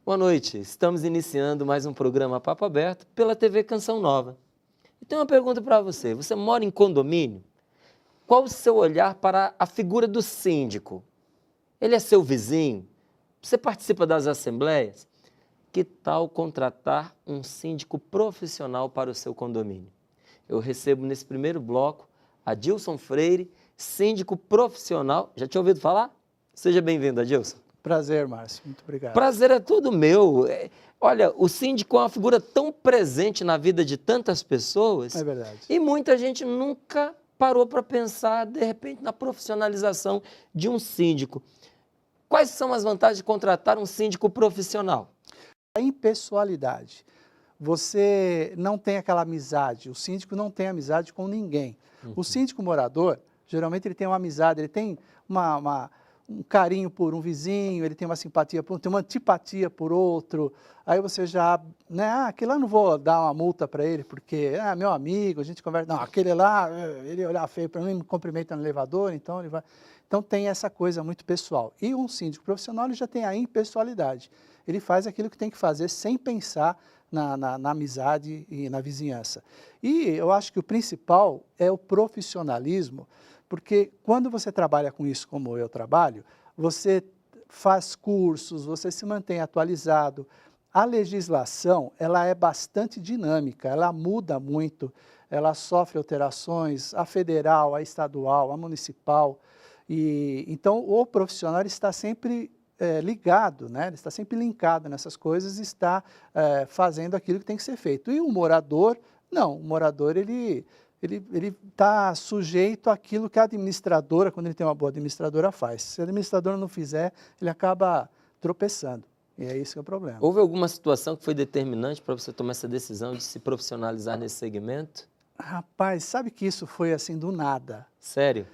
Boa noite, estamos iniciando mais um programa Papo Aberto pela TV Canção Nova. E tenho uma pergunta para você, você mora em condomínio? Qual o seu olhar para a figura do síndico? Ele é seu vizinho? Você participa das assembleias? Que tal contratar um síndico profissional para o seu condomínio? Eu recebo nesse primeiro bloco Adilson Freire, síndico profissional. Já tinha ouvido falar? Seja bem-vindo, Adilson. Prazer, Márcio. Muito obrigado. Prazer é tudo meu. Olha, o síndico é uma figura tão presente na vida de tantas pessoas. É verdade. E muita gente nunca parou para pensar, de repente, na profissionalização de um síndico. Quais são as vantagens de contratar um síndico profissional? A impessoalidade. Você não tem aquela amizade, o síndico não tem amizade com ninguém. O síndico morador, geralmente ele tem uma amizade, ele tem um carinho por um vizinho, ele tem uma simpatia por um, tem uma antipatia por outro, aí você já, né, aquele lá não vou dar uma multa para ele, porque é meu amigo, a gente conversa, não, aquele lá, ele olhar feio para mim, me cumprimenta no elevador, então ele vai... Então tem essa coisa muito pessoal. E um síndico profissional ele já tem a impessoalidade. Ele faz aquilo que tem que fazer sem pensar na amizade e na vizinhança. E eu acho que o principal é o profissionalismo, porque quando você trabalha com isso como eu trabalho, você faz cursos, você se mantém atualizado. A legislação, ela é bastante dinâmica, ela muda muito, ela sofre alterações, a federal, a estadual, a municipal. E, então, o profissional está sempre ligado, né? Ele está sempre linkado nessas coisas e está fazendo aquilo que tem que ser feito. E o morador, não, o morador ele está sujeito àquilo que a administradora, quando ele tem uma boa administradora, faz. Se a administradora não fizer, ele acaba tropeçando. E é isso que é o problema. Houve alguma situação que foi determinante para você tomar essa decisão de se profissionalizar nesse segmento? Rapaz, sabe que isso foi assim do nada. Sério?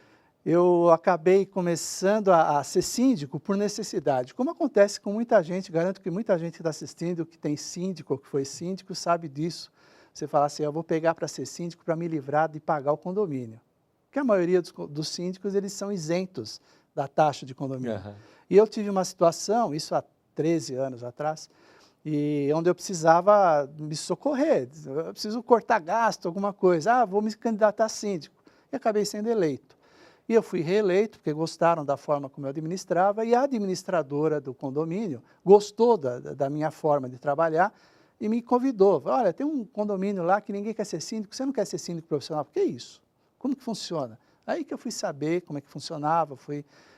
Eu acabei começando a ser síndico por necessidade. Como acontece com muita gente, garanto que muita gente que está assistindo, que tem síndico ou que foi síndico, sabe disso. Você fala assim, eu vou pegar para ser síndico para me livrar de pagar o condomínio. Porque a maioria dos síndicos, eles são isentos da taxa de condomínio. Uhum. E eu tive uma situação, isso há 13 anos atrás, e onde eu precisava me socorrer, eu preciso cortar gasto, alguma coisa. Vou me candidatar a síndico. E acabei sendo eleito. E eu fui reeleito, porque gostaram da forma como eu administrava, e a administradora do condomínio gostou da minha forma de trabalhar e me convidou. Olha, tem um condomínio lá que ninguém quer ser síndico, você não quer ser síndico profissional? Por que isso? Como que funciona? Aí que eu fui saber como é que funcionava,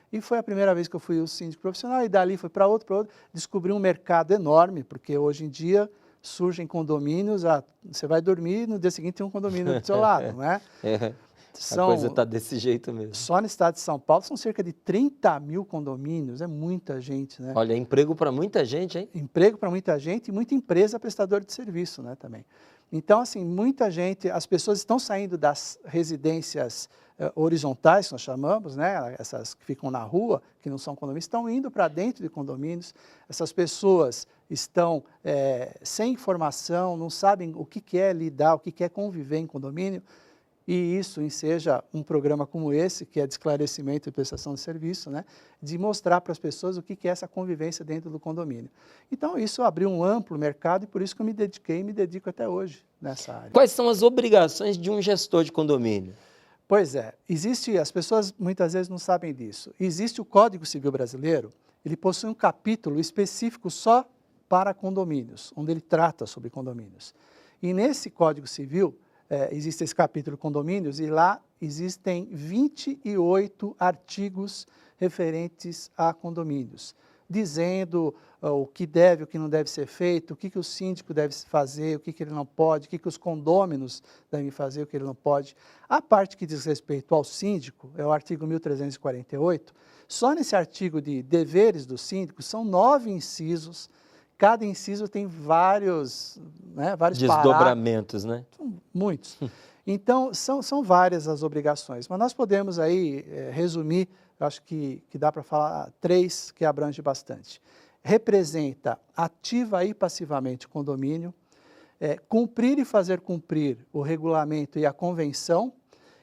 e foi a primeira vez que eu fui o síndico profissional, e dali foi para outro, descobri um mercado enorme, porque hoje em dia surgem condomínios, você vai dormir, no dia seguinte tem um condomínio do seu lado, não é? A coisa está desse jeito mesmo. Só no estado de São Paulo são cerca de 30 mil condomínios, é muita gente, né? Olha, emprego para muita gente, hein? Emprego para muita gente e muita empresa prestadora de serviço, né, também. Então, assim, muita gente, as pessoas estão saindo das residências horizontais, que nós chamamos, né, essas que ficam na rua, que não são condomínios, estão indo para dentro de condomínios. Essas pessoas estão sem informação, não sabem o que é lidar, o que é conviver em condomínio. E isso enseja um programa como esse, que é de esclarecimento e prestação de serviço, né? De mostrar para as pessoas o que é essa convivência dentro do condomínio. Então, isso abriu um amplo mercado e por isso que eu me dediquei e me dedico até hoje nessa área. Quais são as obrigações de um gestor de condomínio? Pois é, as pessoas muitas vezes não sabem disso. Existe o Código Civil Brasileiro, ele possui um capítulo específico só para condomínios, onde ele trata sobre condomínios. E nesse Código Civil, existe esse capítulo condomínios e lá existem 28 artigos referentes a condomínios, dizendo o que deve, o que não deve ser feito, o que o síndico deve fazer, o que ele não pode, o que os condôminos devem fazer, o que ele não pode. A parte que diz respeito ao síndico, é o artigo 1348, só nesse artigo de deveres do síndico são 9 incisos. Cada inciso tem vários desdobramentos, né? São muitos. Então, são várias as obrigações, mas nós podemos aí resumir, eu acho que dá para falar 3 que abrange bastante. Representa ativa e passivamente o condomínio, cumprir e fazer cumprir o regulamento e a convenção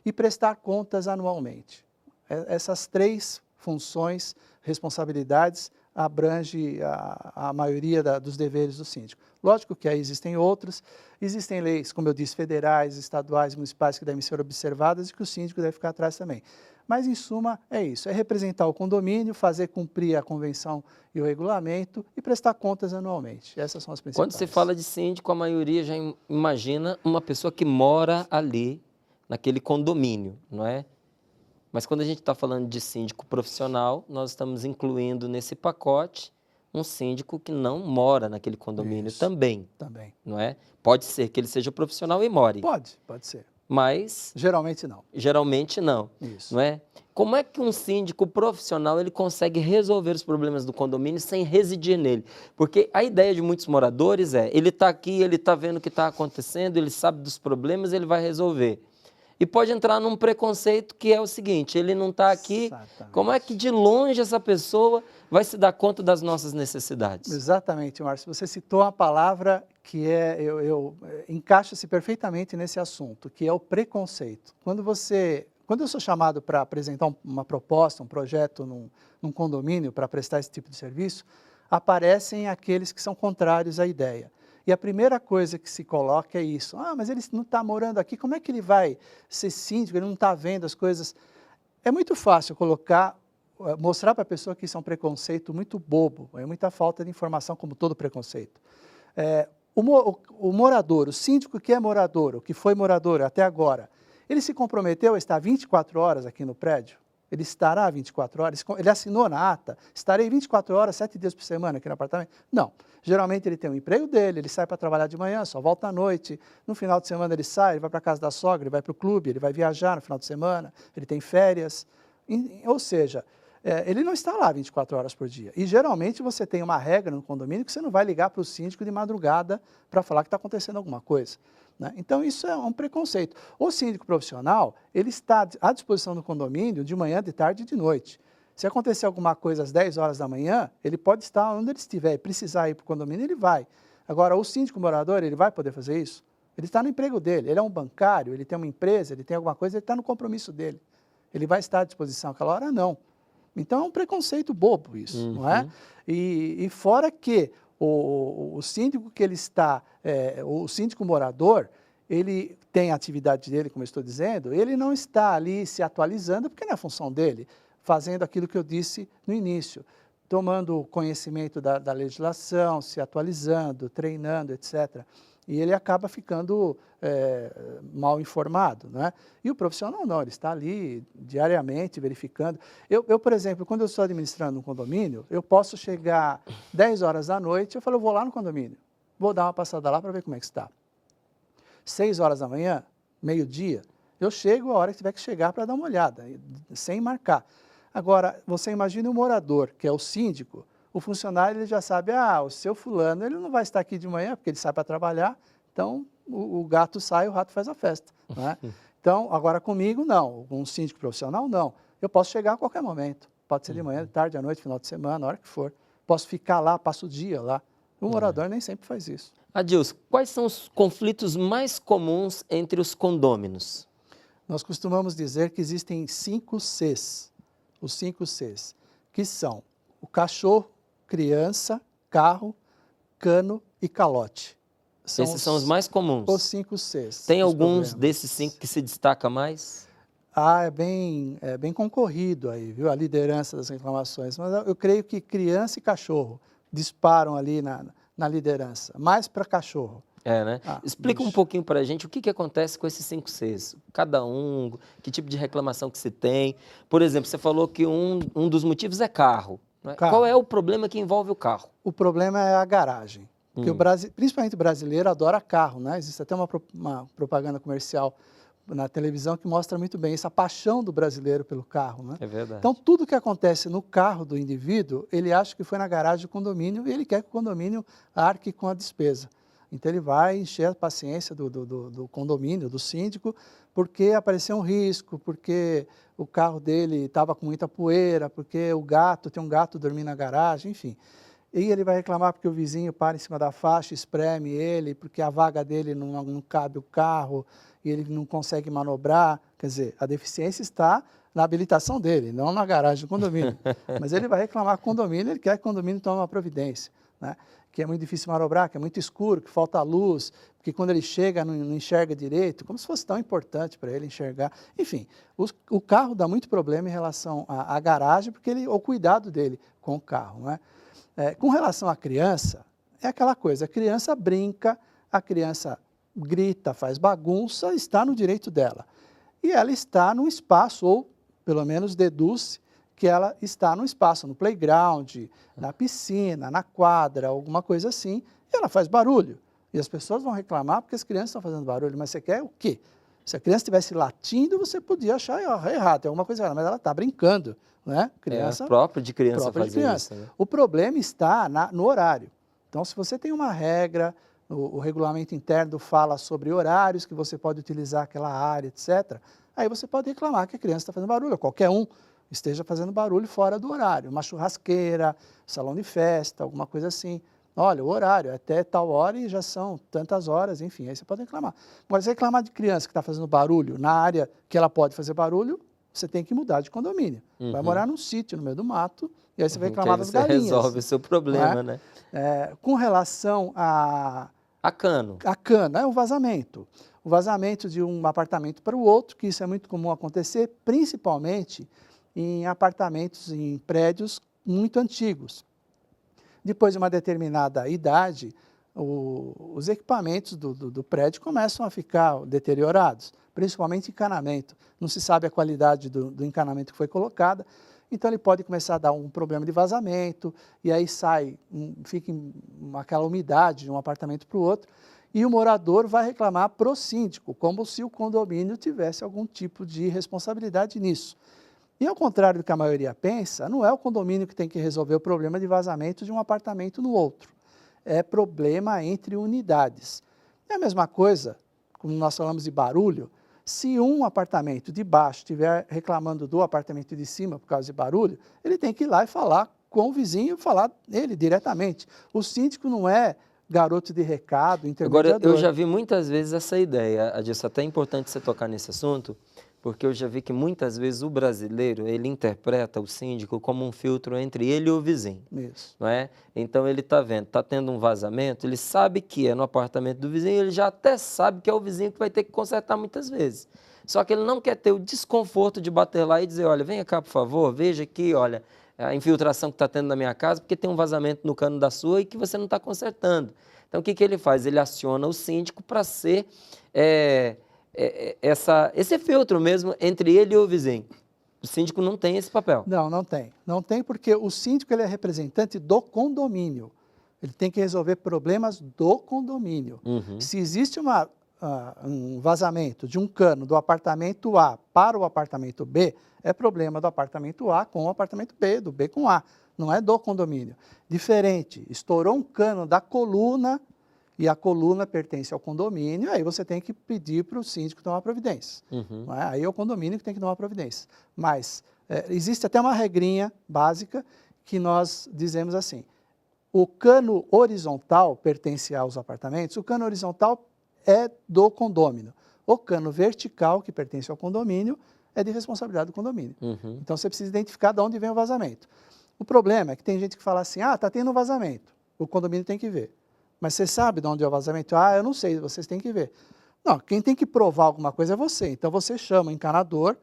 e prestar contas anualmente. Essas 3 funções, responsabilidades, abrange a maioria dos deveres do síndico. Lógico que aí existem outros, existem leis, como eu disse, federais, estaduais, municipais que devem ser observadas e que o síndico deve ficar atrás também. Mas, em suma, é isso, é representar o condomínio, fazer cumprir a convenção e o regulamento e prestar contas anualmente. Essas são as principais. Quando se fala de síndico, a maioria já imagina uma pessoa que mora ali, naquele condomínio, não é? Mas quando a gente está falando de síndico profissional, nós estamos incluindo nesse pacote um síndico que não mora naquele condomínio também, não é? Pode ser que ele seja profissional e more. Pode ser. Mas geralmente não. Geralmente não, Isso. não é? Como é que um síndico profissional ele consegue resolver os problemas do condomínio sem residir nele? Porque a ideia de muitos moradores é, ele está aqui, ele está vendo o que está acontecendo, ele sabe dos problemas, ele vai resolver. E pode entrar num preconceito que é o seguinte, ele não está aqui, Exatamente. Como é que de longe essa pessoa vai se dar conta das nossas necessidades? Exatamente, Márcio. Você citou uma palavra que encaixa-se perfeitamente nesse assunto, que é o preconceito. Quando eu sou chamado para apresentar uma proposta, um projeto num condomínio para prestar esse tipo de serviço, aparecem aqueles que são contrários à ideia. E a primeira coisa que se coloca é isso. Mas ele não está morando aqui, como é que ele vai ser síndico? Ele não está vendo as coisas. É muito fácil mostrar para a pessoa que isso é um preconceito muito bobo, é muita falta de informação, como todo preconceito. O morador, o síndico que é morador, o que foi morador até agora, ele se comprometeu a estar 24 horas aqui no prédio? Ele estará 24 horas? Ele assinou na ata? Estarei 24 horas, 7 dias por semana aqui no apartamento? Não. Geralmente ele tem o emprego dele, ele sai para trabalhar de manhã, só volta à noite. No final de semana ele sai, ele vai para a casa da sogra, ele vai para o clube, ele vai viajar no final de semana, ele tem férias. Ou seja, ele não está lá 24 horas por dia. E geralmente você tem uma regra no condomínio que você não vai ligar para o síndico de madrugada para falar que está acontecendo alguma coisa, né? Então isso é um preconceito. O síndico profissional, ele está à disposição do condomínio de manhã, de tarde e de noite. Se acontecer alguma coisa às 10 horas da manhã, ele pode estar onde ele estiver, precisar ir para o condomínio, ele vai. Agora, o síndico morador, ele vai poder fazer isso? Ele está no emprego dele, ele é um bancário, ele tem uma empresa, ele tem alguma coisa, ele está no compromisso dele. Ele vai estar à disposição àquela hora? Não. Então, é um preconceito bobo isso, não é? E fora que o síndico que ele está, o síndico morador, ele tem a atividade dele, como eu estou dizendo, ele não está ali se atualizando, porque não é a função dele, fazendo aquilo que eu disse no início, tomando conhecimento da legislação, se atualizando, treinando, etc., e ele acaba ficando mal informado, né? E o profissional não, ele está ali diariamente verificando. Eu, por exemplo, quando eu estou administrando um condomínio, eu posso chegar 10 horas da noite, eu falo, eu vou lá no condomínio, vou dar uma passada lá para ver como é que está. 6 horas da manhã, meio-dia, eu chego a hora que tiver que chegar para dar uma olhada, sem marcar. Agora, você imagina o morador, que é o síndico, o funcionário ele já sabe, o seu fulano ele não vai estar aqui de manhã, porque ele sai para trabalhar, então o gato sai, o rato faz a festa, né? Então, agora comigo não, com um síndico profissional não, eu posso chegar a qualquer momento, pode ser de manhã, de tarde, à noite, final de semana, a hora que for, posso ficar lá, passo o dia lá, o morador nem sempre faz isso. Adilson, quais são os conflitos mais comuns entre os condôminos? Nós costumamos dizer que existem 5 Cs, os 5 Cs, que são o cachorro, criança, carro, cano e calote. Esses são os mais comuns. Os 5 Cs. Tem alguns desses 5 que se destaca mais? É bem concorrido aí, viu? A liderança das reclamações. Mas eu creio que criança e cachorro disparam ali na liderança, mais para cachorro. Né? Explica um pouquinho para a gente o que acontece com esses 5 Cs. Cada um, que tipo de reclamação que se tem. Por exemplo, você falou que um dos motivos é carro. Né? Qual é o problema que envolve o carro? O problema é a garagem. Porque principalmente o brasileiro adora carro, né? Existe até uma propaganda comercial na televisão que mostra muito bem essa paixão do brasileiro pelo carro, né? É verdade. Então, tudo que acontece no carro do indivíduo, ele acha que foi na garagem do condomínio e ele quer que o condomínio arque com a despesa. Então, ele vai encher a paciência do condomínio, do síndico, porque apareceu um risco, porque o carro dele estava com muita poeira, porque tem um gato dormindo na garagem, enfim. E ele vai reclamar porque o vizinho para em cima da faixa, espreme ele, porque a vaga dele não cabe o carro e ele não consegue manobrar. Quer dizer, a deficiência está na habilitação dele, não na garagem do condomínio. Mas ele vai reclamar com o condomínio, ele quer que o condomínio tome uma providência, né? Que é muito difícil manobrar, que é muito escuro, que falta luz, porque quando ele chega não enxerga direito, como se fosse tão importante para ele enxergar. Enfim, o carro dá muito problema em relação à garagem, porque o cuidado dele com o carro, né? Com relação à criança, é aquela coisa, a criança brinca, a criança grita, faz bagunça, está no direito dela. E ela está no espaço, ou pelo menos deduz que ela está no espaço, no playground, na piscina, na quadra, alguma coisa assim, e ela faz barulho. E as pessoas vão reclamar porque as crianças estão fazendo barulho, mas você quer o quê? Se a criança estivesse latindo, você podia achar errado, tem alguma coisa errada, mas ela está brincando, né? Criança, próprio de criança fazer criança. isso. Né? O problema está no horário. Então, se você tem uma regra, o regulamento interno fala sobre horários que você pode utilizar aquela área, etc., aí você pode reclamar que a criança está fazendo barulho, ou qualquer um esteja fazendo barulho fora do horário, uma churrasqueira, salão de festa, alguma coisa assim. Olha, o horário é até tal hora e já são tantas horas, enfim, aí você pode reclamar. Agora, se reclamar de criança que está fazendo barulho na área que ela pode fazer barulho, você tem que mudar de condomínio. Vai morar num sítio, no meio do mato, e aí você vai reclamar das galinhas. Você resolve o seu problema, né? Com relação a cano. A cano, é o vazamento. O vazamento de um apartamento para o outro, que isso é muito comum acontecer, principalmente em apartamentos, em prédios muito antigos. Depois de uma determinada idade, os equipamentos do prédio começam a ficar deteriorados, principalmente encanamento. Não se sabe a qualidade do encanamento que foi colocada, então ele pode começar a dar um problema de vazamento, e aí fica aquela umidade de um apartamento para o outro, e o morador vai reclamar para o síndico, como se o condomínio tivesse algum tipo de responsabilidade nisso. E ao contrário do que a maioria pensa, não é o condomínio que tem que resolver o problema de vazamento de um apartamento no outro. É problema entre unidades. É a mesma coisa, como nós falamos de barulho, se um apartamento de baixo estiver reclamando do apartamento de cima por causa de barulho, ele tem que ir lá e falar com o vizinho, falar ele diretamente. O síndico não é garoto de recado, intermediador. Agora, eu já vi muitas vezes essa ideia, Adilson, até é importante você tocar nesse assunto, porque eu já vi que muitas vezes o brasileiro, ele interpreta o síndico como um filtro entre ele e o vizinho. Isso. Não é? Então ele está vendo, está tendo um vazamento, ele sabe que é no apartamento do vizinho, ele já até sabe que é o vizinho que vai ter que consertar muitas vezes. Só que ele não quer ter o desconforto de bater lá e dizer, olha, venha cá por favor, veja aqui, olha, a infiltração que está tendo na minha casa, porque tem um vazamento no cano da sua e que você não está consertando. Então o que ele faz? Ele aciona o síndico para ser esse filtro mesmo entre ele e o vizinho. O síndico não tem esse papel. Não tem. Não tem porque o síndico ele é representante do condomínio. Ele tem que resolver problemas do condomínio. Se existe um vazamento de um cano do apartamento A para o apartamento B, é problema do apartamento A com o apartamento B, do B com A. Não é do condomínio. Diferente, estourou um cano da coluna e a coluna pertence ao condomínio, aí você tem que pedir para o síndico tomar providência. Não é? Aí é o condomínio que tem que tomar providência. Mas existe até uma regrinha básica que nós dizemos assim, o cano horizontal pertence aos apartamentos, o cano horizontal é do condômino. O cano vertical, que pertence ao condomínio, é de responsabilidade do condomínio. Então você precisa identificar de onde vem o vazamento. O problema é que tem gente que fala assim, está tendo um vazamento, o condomínio tem que ver. Mas você sabe de onde é o vazamento? Eu não sei, vocês têm que ver. Não, quem tem que provar alguma coisa é você. Então você chama o encanador,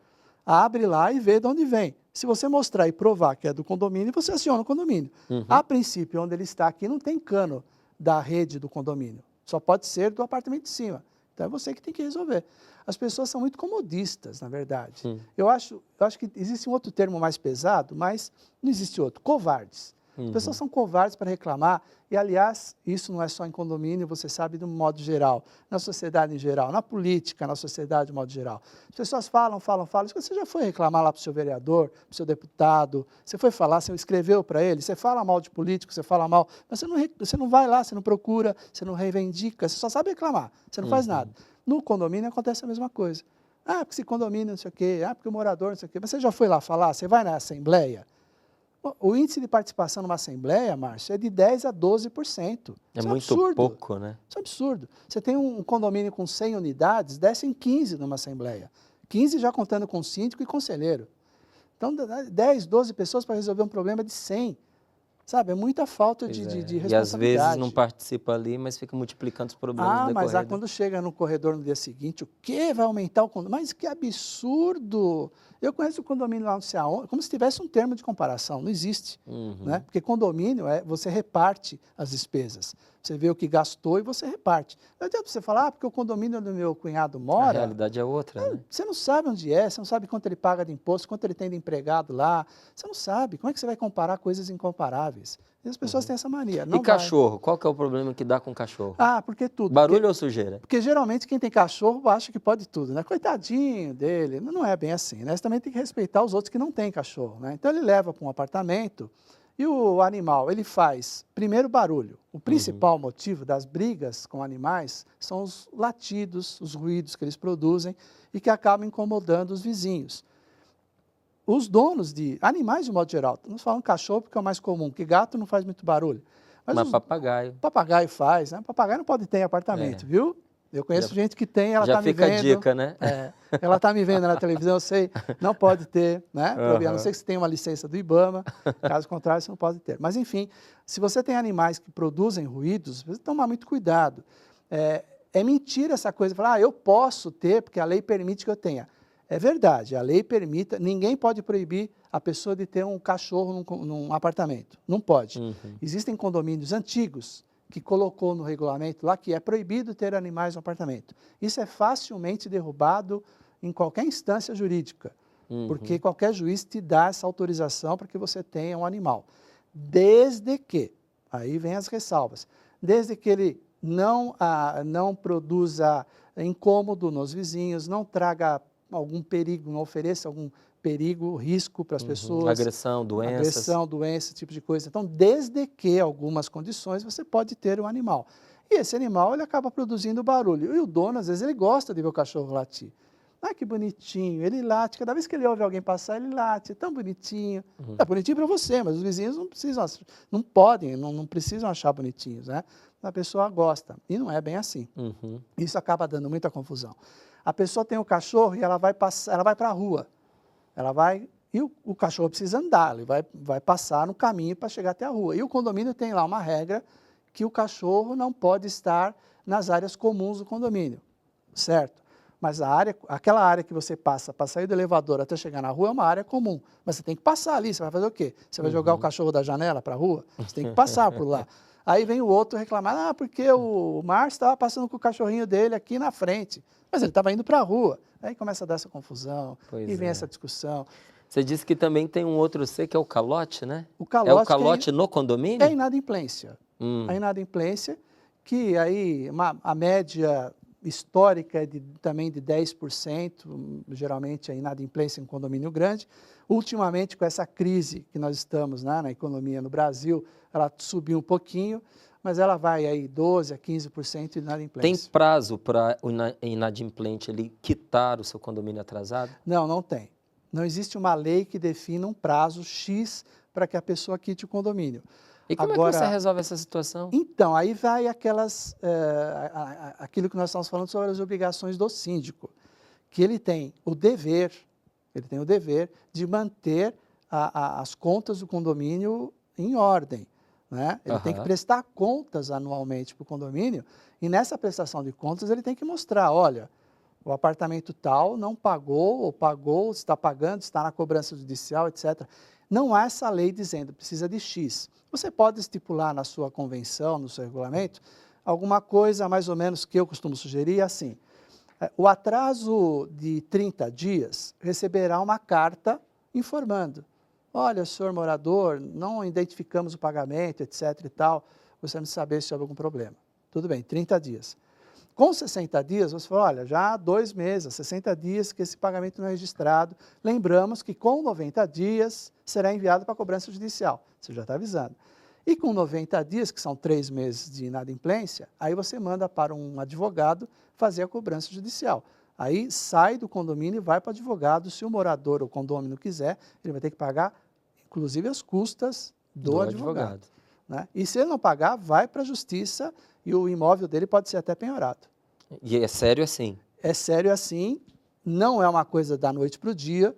abre lá e vê de onde vem. Se você mostrar e provar que é do condomínio, você aciona o condomínio. A princípio, onde ele está aqui, não tem cano da rede do condomínio. Só pode ser do apartamento de cima. Então é você que tem que resolver. As pessoas são muito comodistas, na verdade. Eu acho que existe um outro termo mais pesado, mas não existe outro. Covardes. As pessoas são covardes para reclamar, e aliás, isso não é só em condomínio, você sabe, de um modo geral, na sociedade em geral, na política, na sociedade de modo geral. As pessoas falam, você já foi reclamar lá para o seu vereador, para o seu deputado, você foi falar, você escreveu para ele, você fala mal de político, você fala mal, mas você não vai lá, você não procura, você não reivindica, você só sabe reclamar, você não faz nada. No condomínio acontece a mesma coisa. Porque esse condomínio não sei o quê, porque o morador não sei o quê, mas você já foi lá falar, você vai na assembleia, O índice de participação numa assembleia, Márcio, é de 10% a 12%. É Isso muito absurdo. pouco, né? Isso é absurdo. Você tem um condomínio com 100 unidades, descem 15 numa assembleia. 15 já contando com síndico e conselheiro. Então, 10, 12 pessoas para resolver um problema de 100. Sabe, é muita falta de responsabilidade. E às vezes não participa ali, mas fica multiplicando os problemas no decorrer. Mas quando chega no corredor no dia seguinte, o quê? Vai aumentar o condomínio? Mas que absurdo! Eu conheço o condomínio lá no sei aonde, como se tivesse um termo de comparação, não existe. Né? Porque condomínio você reparte as despesas. Você vê o que gastou e você reparte. Não adianta você falar, porque o condomínio onde o meu cunhado mora... A realidade é outra, né? Você não sabe onde é, você não sabe quanto ele paga de imposto, quanto ele tem de empregado lá. Você não sabe. Como é que você vai comparar coisas incomparáveis? E as pessoas têm essa mania. Não e cachorro? Qual que é o problema que dá com cachorro? Porque tudo. Barulho ou sujeira? Porque geralmente quem tem cachorro acha que pode tudo, né? Coitadinho dele. Não é bem assim, né? Você também tem que respeitar os outros que não têm cachorro, né? Então ele leva para um apartamento e o animal, ele faz, primeiro, barulho. O principal motivo das brigas com animais são os latidos, os ruídos que eles produzem e que acabam incomodando os vizinhos. Os donos de animais, de modo geral, nós falamos cachorro porque é o mais comum, porque gato não faz muito barulho. Mas papagaio. Papagaio faz, né? Papagaio não pode ter em apartamento, viu? Eu conheço gente que tem, ela está me vendo. Já fica a dica, né? Ela está me vendo na televisão, eu sei, não pode ter, né? A não ser que você tenha uma licença do IBAMA, caso contrário, você não pode ter. Mas, enfim, se você tem animais que produzem ruídos, você tem que tomar muito cuidado. É mentira essa coisa, falar, eu posso ter, porque a lei permite que eu tenha. É verdade, a lei permite, ninguém pode proibir a pessoa de ter um cachorro num apartamento, não pode. Existem condomínios antigos que colocou no regulamento lá que é proibido ter animais no apartamento. Isso é facilmente derrubado em qualquer instância jurídica, porque qualquer juiz te dá essa autorização para que você tenha um animal. Desde que, aí vem as ressalvas, desde que ele não produza incômodo nos vizinhos, não traga algum perigo, não ofereça algum perigo, risco para as pessoas. Agressão, doenças. Esse tipo de coisa. Então, desde que algumas condições, você pode ter um animal. E esse animal, ele acaba produzindo barulho. E o dono, às vezes, ele gosta de ver o cachorro latir. Ah, que bonitinho, ele late. Cada vez que ele ouve alguém passar, ele late. É tão bonitinho. É bonitinho para você, mas os vizinhos não precisam, não precisam achar bonitinhos, né? A pessoa gosta. E não é bem assim. Isso acaba dando muita confusão. A pessoa tem o cachorro e ela vai para a rua. E o cachorro precisa andar, ele vai passar no caminho para chegar até a rua. E o condomínio tem lá uma regra que o cachorro não pode estar nas áreas comuns do condomínio, certo? Mas aquela área que você passa para sair do elevador até chegar na rua é uma área comum. Mas você tem que passar ali, você vai fazer o quê? Você vai jogar o cachorro da janela para a rua? Você tem que passar por lá. Aí vem o outro reclamar, porque o Márcio estava passando com o cachorrinho dele aqui na frente, mas ele estava indo para a rua. Aí começa a dar essa confusão, e vem essa discussão. Você disse que também tem um outro C, que é o calote, né? O calote é o calote no condomínio? É a inadimplência. A inadimplência, que aí a média histórica é também de 10%, geralmente a inadimplência em condomínio grande. Ultimamente, com essa crise que nós estamos, né, na economia no Brasil, ela subiu um pouquinho, mas ela vai aí 12% a 15% de inadimplência. Tem prazo para o inadimplente ele quitar o seu condomínio atrasado? Não tem. Não existe uma lei que defina um prazo X para que a pessoa quite o condomínio. E como é que você resolve essa situação? Então, aí vai aquilo que nós estamos falando sobre as obrigações do síndico, que ele tem o dever de manter as contas do condomínio em ordem. Né? Ele tem que prestar contas anualmente para o condomínio, e nessa prestação de contas ele tem que mostrar, olha, o apartamento tal não pagou, ou pagou, está pagando, está na cobrança judicial, etc. Não há essa lei dizendo, precisa de X. Você pode estipular na sua convenção, no seu regulamento, alguma coisa mais ou menos que eu costumo sugerir, assim, o atraso de 30 dias receberá uma carta informando, olha, senhor morador, não identificamos o pagamento, etc. e tal, gostaríamos de saber se houve algum problema. Tudo bem, 30 dias. Com 60 dias, você fala, olha, já há 2 meses, 60 dias que esse pagamento não é registrado. Lembramos que com 90 dias será enviado para a cobrança judicial. Você já está avisando. E com 90 dias, que são 3 meses de inadimplência, aí você manda para um advogado fazer a cobrança judicial. Aí sai do condomínio e vai para o advogado. Se o morador ou o condômino quiser, ele vai ter que pagar inclusive às custas do advogado. Né? E se ele não pagar, vai para a justiça e o imóvel dele pode ser até penhorado. E é sério assim? É sério assim, não é uma coisa da noite para o dia,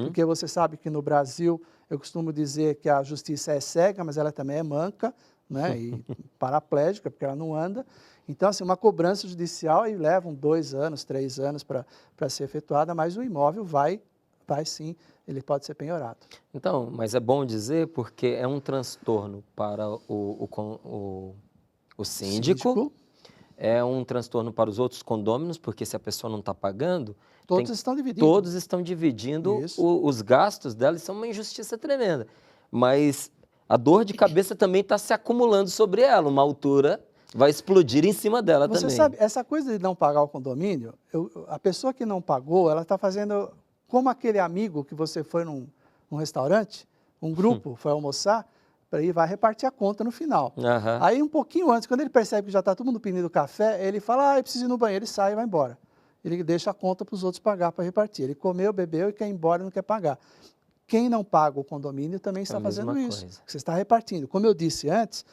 porque você sabe que no Brasil, eu costumo dizer que a justiça é cega, mas ela também é manca, né? E paraplégica, porque ela não anda. Então, assim, uma cobrança judicial e levam 2 anos, 3 anos para ser efetuada, mas o imóvel vai sim, ele pode ser penhorado. Então, mas é bom dizer porque é um transtorno para o síndico, é um transtorno para os outros condôminos, porque se a pessoa não está pagando, todos estão dividindo. Todos estão dividindo os gastos dela, isso é uma injustiça tremenda. Mas a dor de cabeça também está se acumulando sobre ela, uma altura vai explodir em cima dela também. Você sabe, essa coisa de não pagar o condomínio, a pessoa que não pagou, ela está fazendo como aquele amigo que você foi num restaurante, um grupo foi almoçar, para ir vai repartir a conta no final. Aí um pouquinho antes, quando ele percebe que já está todo mundo pedindo café, ele fala, eu preciso ir no banheiro, ele sai e vai embora. Ele deixa a conta para os outros pagar para repartir. Ele comeu, bebeu e quer ir embora e não quer pagar. Quem não paga o condomínio também está fazendo isso. Você está repartindo. Como eu disse antes,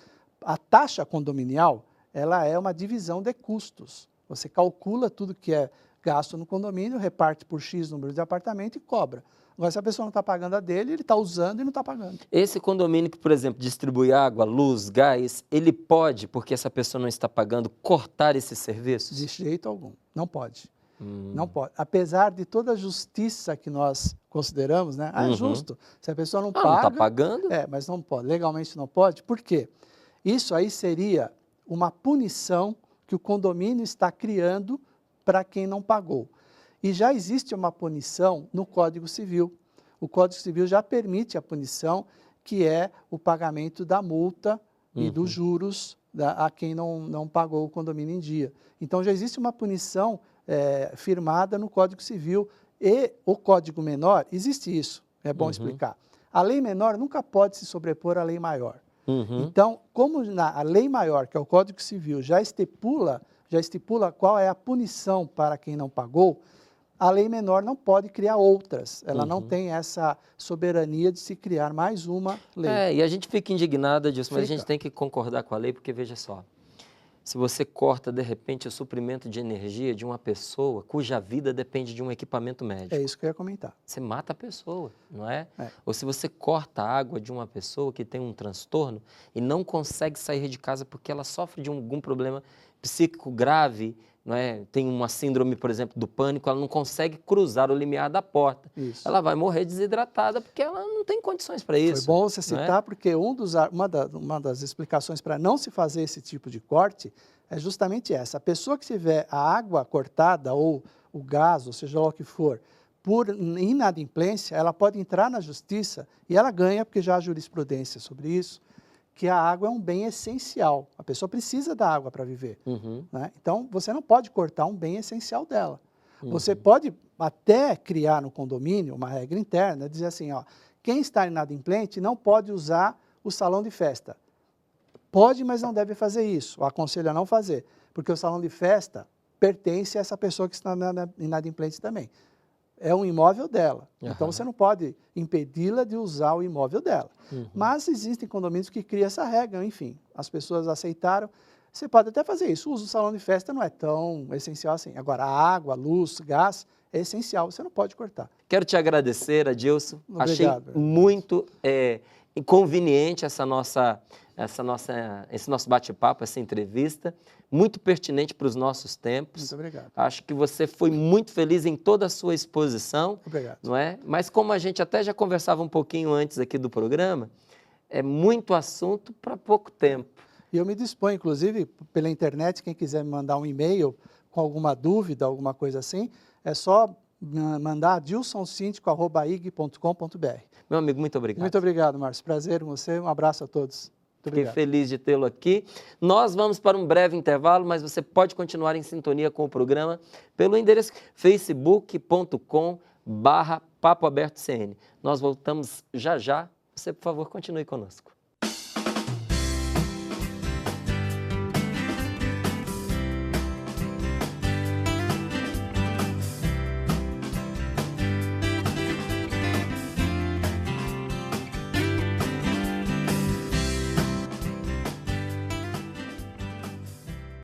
a taxa condominial, ela é uma divisão de custos. Você calcula tudo que é gasto no condomínio, reparte por X número de apartamento e cobra. Agora, se a pessoa não está pagando a dele, ele está usando e não está pagando. Esse condomínio que, por exemplo, distribui água, luz, gás, ele pode, porque essa pessoa não está pagando, cortar esses serviços? De jeito algum. Não pode. Não pode. Apesar de toda a justiça que nós consideramos, né? É justo. Se a pessoa não paga... Não está pagando? Mas não pode. Legalmente não pode. Por quê? Isso aí seria uma punição que o condomínio está criando para quem não pagou. E já existe uma punição no Código Civil. O Código Civil já permite a punição, que é o pagamento da multa e dos juros a quem não pagou o condomínio em dia. Então, já existe uma punição firmada no Código Civil. E o Código Menor, existe isso, é bom explicar. A lei menor nunca pode se sobrepor à lei maior. Então, como a lei maior, que é o Código Civil, já estipula qual é a punição para quem não pagou, a lei menor não pode criar outras. Ela não tem essa soberania de se criar mais uma lei. E a gente fica indignada disso, mas a gente tem que concordar com a lei, porque, veja só, se você corta, de repente, o suprimento de energia de uma pessoa cuja vida depende de um equipamento médico. É isso que eu ia comentar. Você mata a pessoa, não é? Ou se você corta a água de uma pessoa que tem um transtorno e não consegue sair de casa porque ela sofre de algum problema psíquico grave, não é? Tem uma síndrome, por exemplo, do pânico, ela não consegue cruzar o limiar da porta. Ela vai morrer desidratada porque ela não tem condições para isso. Foi bom você citar, porque uma das explicações para não se fazer esse tipo de corte é justamente essa. A pessoa que tiver a água cortada ou o gás, ou seja lá o que for, por inadimplência, ela pode entrar na justiça e ela ganha, porque já há jurisprudência sobre isso, que a água é um bem essencial. A pessoa precisa da água para viver. Né? Então, você não pode cortar um bem essencial dela. Você pode até criar no condomínio uma regra interna, dizer assim, ó, quem está inadimplente não pode usar o salão de festa. Pode, mas não deve fazer isso. Eu aconselho a não fazer, porque o salão de festa pertence a essa pessoa que está inadimplente também. É um imóvel dela. Então, você não pode impedi-la de usar o imóvel dela. Mas existem condomínios que criam essa regra, enfim, as pessoas aceitaram. Você pode até fazer isso. O uso do salão de festa não é tão essencial assim. Agora, a água, a luz, gás é essencial, você não pode cortar. Quero te agradecer, Adilson. Obrigado. Achei muito inconveniente esse nosso bate-papo, essa entrevista, muito pertinente para os nossos tempos. Muito obrigado. Acho que você foi muito feliz em toda a sua exposição. Obrigado. Não é? Mas como a gente até já conversava um pouquinho antes aqui do programa, é muito assunto para pouco tempo. E eu me disponho, inclusive, pela internet, quem quiser me mandar um e-mail com alguma dúvida, alguma coisa assim, é só mandar dilsonsíndico@ig.com.br. Meu amigo, muito obrigado. Muito obrigado, Márcio. Prazer com você. Um abraço a todos. Fiquei feliz de tê-lo aqui. Nós vamos para um breve intervalo, mas você pode continuar em sintonia com o programa pelo endereço facebook.com/papoabertocn. Nós voltamos já já. Você, por favor, continue conosco.